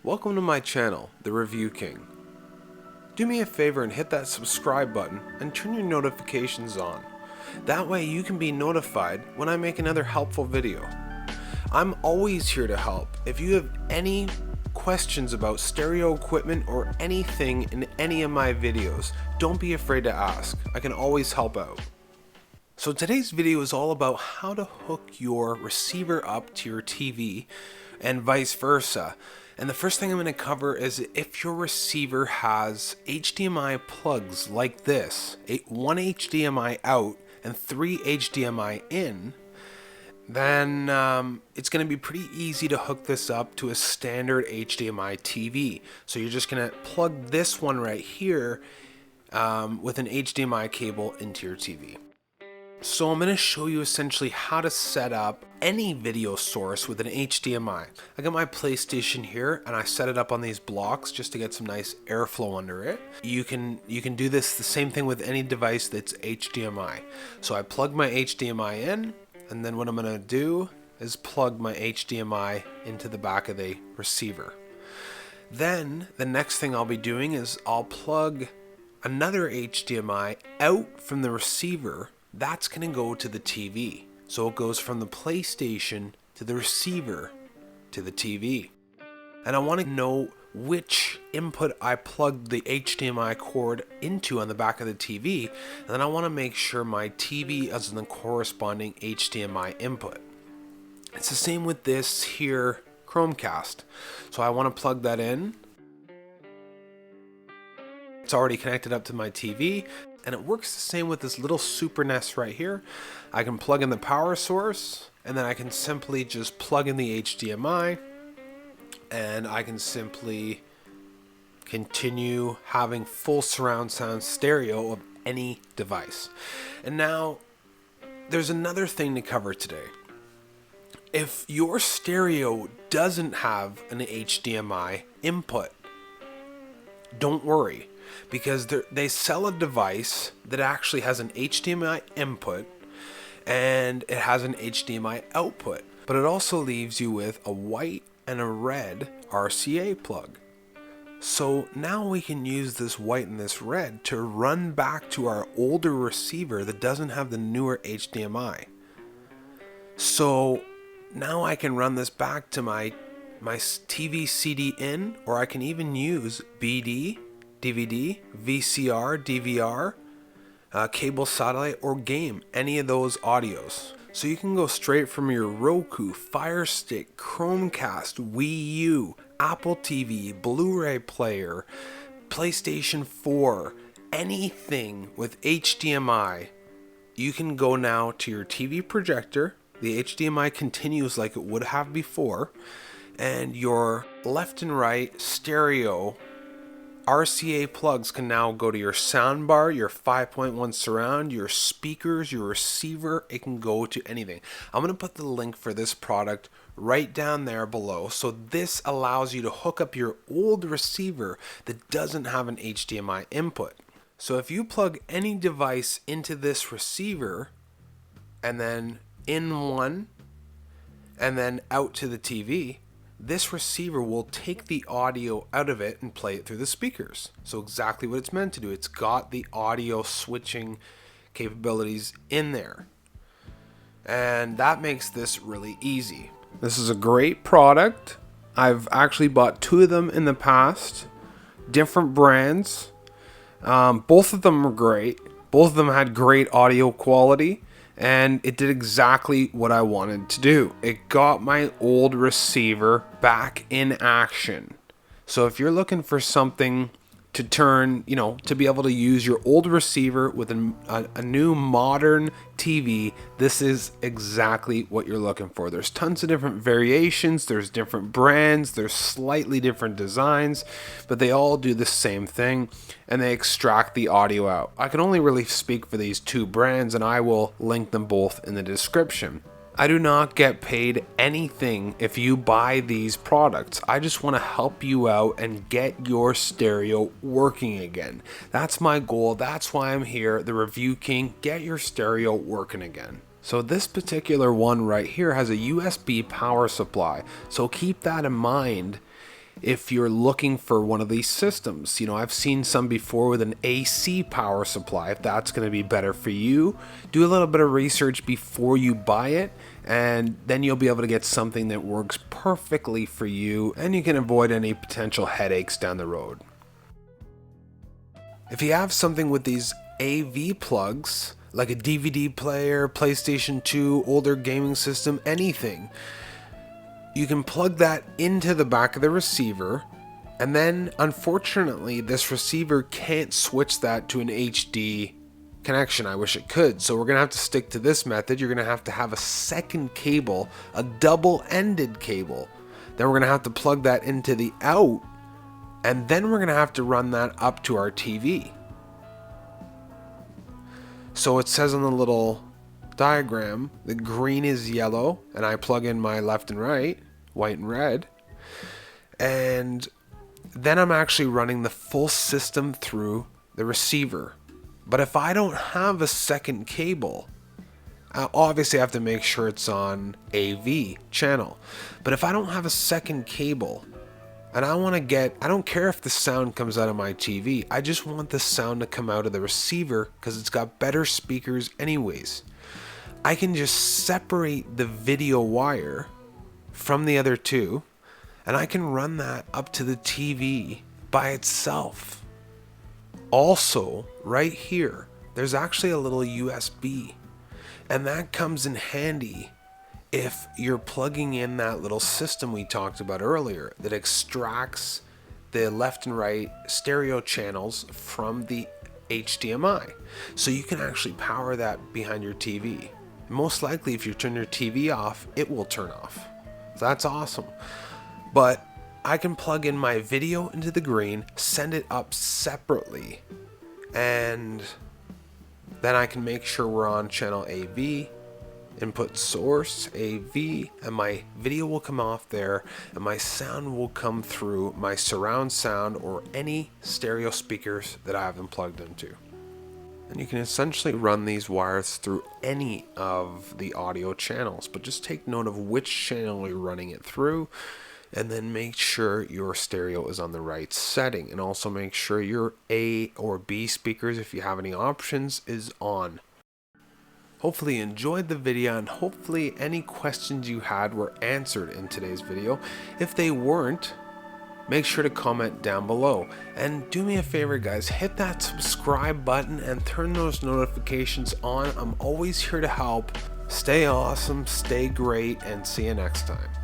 Welcome to my channel, The Review King. Do me a favor and hit that subscribe button and turn your notifications on. That way you can be notified when I make another helpful video. I'm always here to help. If you have any questions about stereo equipment or anything in any of my videos, don't be afraid to ask. I can always help out. So today's video is all about how to hook your receiver up to your TV and vice versa. And the first thing I'm going to cover is if your receiver has HDMI plugs like this, one HDMI out and 3 HDMI in, then it's going to be pretty easy to hook this up to a standard HDMI TV. So you're just going to plug this one right here with an HDMI cable into your TV. So I'm going to show you essentially how to set up any video source with an HDMI. I got my PlayStation here and I set it up on these blocks just to get some nice airflow under it. You can do this the same thing with any device that's HDMI. So I plug my HDMI in, and then what I'm going to do is plug my HDMI into the back of the receiver. Then the next thing I'll be doing is I'll plug another HDMI out from the receiver. That's going to go to the TV. So it goes from the PlayStation to the receiver to the TV. And I want to know which input I plugged the HDMI cord into on the back of the TV. And then I want to make sure my TV is in the corresponding HDMI input. It's the same with this here Chromecast. So I want to plug that in. It's already connected up to my TV. And it works the same with this little Super NES right here. I can plug in the power source, and then I can simply just plug in the HDMI, and I can simply continue having full surround sound stereo of any device. And now, there's another thing to cover today. If your stereo doesn't have an HDMI input, don't worry. Because they sell a device that actually has an HDMI input and it has an HDMI output, but it also leaves you with a white and a red RCA plug. So now we can use this white and this red to run back to our older receiver that doesn't have the newer HDMI. So now I can run this back to my TV CD in, or I can even use BD, DVD, VCR, DVR, cable satellite, or game, any of those audios. So you can go straight from your Roku, Fire Stick, Chromecast, Wii U, Apple TV, Blu-ray player, PlayStation 4, anything with HDMI. You can go now to your TV projector. The HDMI continues like it would have before, and your left and right stereo RCA plugs can now go to your soundbar, your 5.1 surround, your speakers, your receiver. It can go to anything. I'm going to put the link for this product right down there below. So this allows you to hook up your old receiver that doesn't have an HDMI input. So if you plug any device into this receiver and then in one and then out to the TV, this receiver will take the audio out of it and play it through the speakers. So exactly what it's meant to do. It's got the audio switching capabilities in there. And that makes this really easy. This is a great product. I've actually bought 2 of them in the past. Different brands. Both of them were great. Both of them had great audio quality. And it did exactly what I wanted to do. It got my old receiver back in action. So if you're looking for something to turn, to be able to use your old receiver with a new modern TV, this is exactly what you're looking for. There's tons of different variations, there's different brands, there's slightly different designs, but they all do the same thing, and they extract the audio out. I can only really speak for these 2 brands, and I will link them both in the description. I do not get paid anything if you buy these products. I just want to help you out and get your stereo working again. That's my goal. That's why I'm here, the Review King. Get your stereo working again. So this particular one right here has a USB power supply. So keep that in mind if you're looking for one of these systems. You know, I've seen some before with an AC power supply. If that's going to be better for you, do a little bit of research before you buy it, and then you'll be able to get something that works perfectly for you, and you can avoid any potential headaches down the road. If you have something with these AV plugs, like a DVD player, PlayStation 2, older gaming system, anything, you can plug that into the back of the receiver, and then unfortunately this receiver can't switch that to an HD connection. I wish it could, so we're gonna have to stick to this method. You're gonna have to have a second cable, a double-ended cable. Then we're gonna have to plug that into the out, and then we're gonna have to run that up to our TV. So it says on the little diagram, the green is yellow, and I plug in my left and right, white and red, and then I'm actually running the full system through the receiver. But if I don't have a second cable, obviously I have to make sure it's on AV channel, but if I don't have a second cable, and I don't care if the sound comes out of my TV, I just want the sound to come out of the receiver because it's got better speakers anyways. I can just separate the video wire from the other two, and I can run that up to the TV by itself. Also, right here, there's actually a little USB, and that comes in handy if you're plugging in that little system we talked about earlier that extracts the left and right stereo channels from the HDMI. So you can actually power that behind your TV. Most likely, if you turn your TV off, it will turn off. So that's awesome. But I can plug in my video into the green, send it up separately, and then I can make sure we're on channel AV, input source AV, and my video will come off there, and my sound will come through my surround sound or any stereo speakers that I haven't plugged into. And you can essentially run these wires through any of the audio channels, but just take note of which channel you're running it through, and then make sure your stereo is on the right setting, and also make sure your A or B speakers, if you have any options, is on. Hopefully you enjoyed the video, and hopefully any questions you had were answered in today's video. If they weren't, make sure to comment down below. And do me a favor, guys, hit that subscribe button and turn those notifications on. I'm always here to help. Stay awesome, stay great, and see you next time.